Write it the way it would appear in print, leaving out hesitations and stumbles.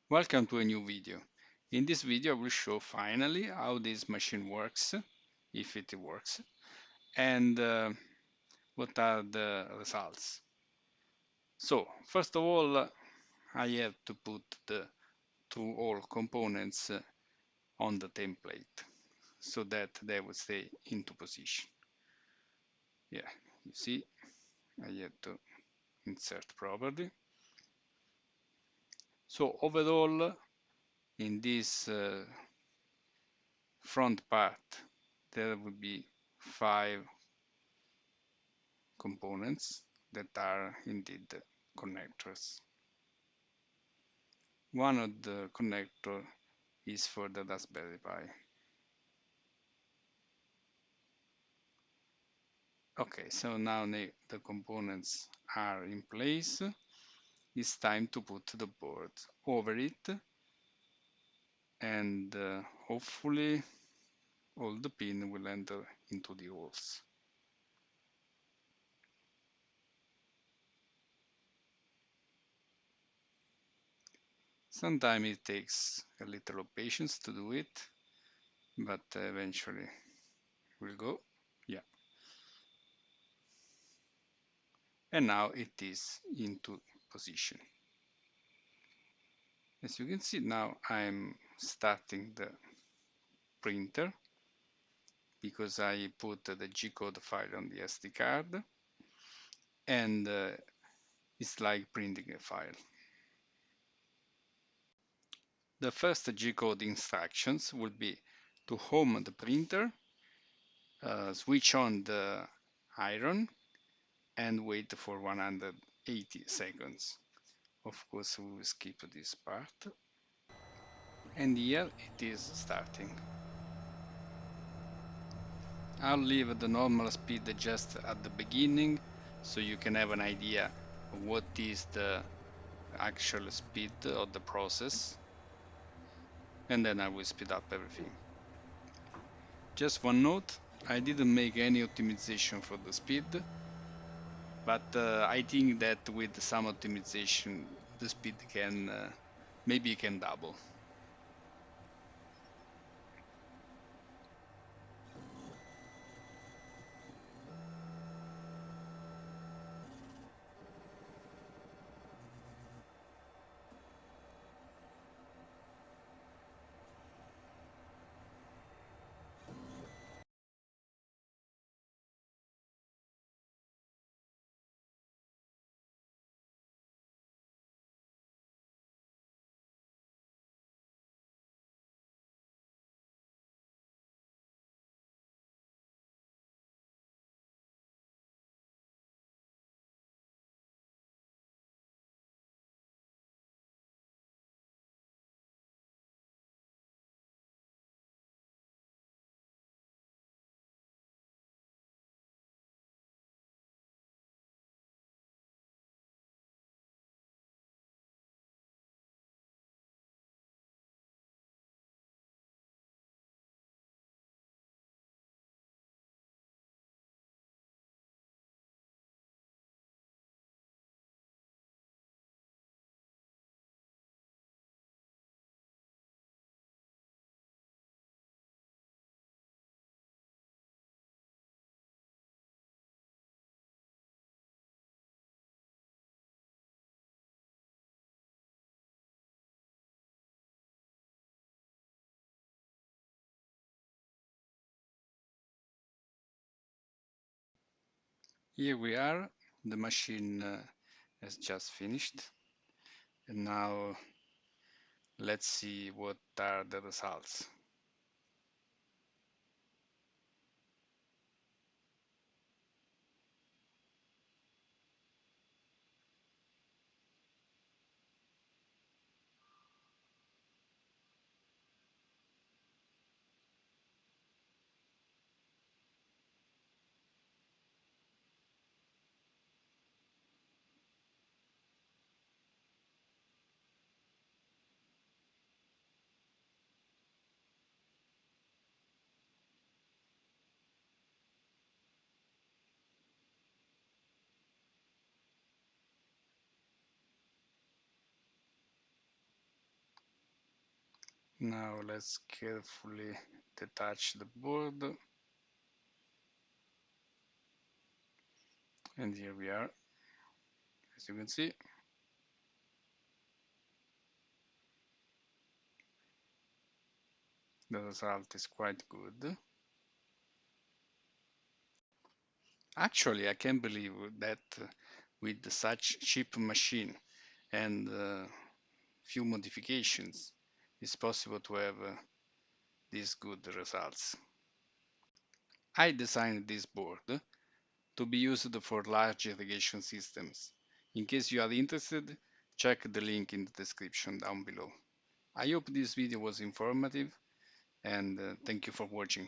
Welcome to a new video. In this video I will show finally how this machine works, if it works, and what are the results. So first of all I have to put the all components on the template so that they will stay into position. Yeah, you see I have to insert properly. So overall in this front part there will be 5 components that are indeed connectors. One of the connector is for the Raspberry Pi. Okay, so now the components are in place. It's time to put the board over it and hopefully all the pin will enter into the holes. Sometimes it takes a little of patience to do it, but eventually will go. Yeah. And now it is into position. As you can see now I'm starting the printer because I put the G-code file on the SD card and it's like printing a file. The first G-code instructions will be to home the printer, switch on the iron and wait for 180 seconds. Of course we will skip this part and here it is starting. I'll leave the normal speed just at the beginning so you can have an idea of what is the actual speed of the process, and then I will speed up everything. Just one note, I didn't make any optimization for the speed, but I think that with some optimization the speed can maybe can double. Here we are, the machine has just finished, and now let's see what are the results. Now let's carefully detach the board, and here we are. As you can see, the result is quite good. Actually, I can't believe that with such cheap machine and few modifications, it's possible to have these good results. I designed this board to be used for large irrigation systems. In case you are interested, check the link in the description down below. I hope this video was informative, and thank you for watching.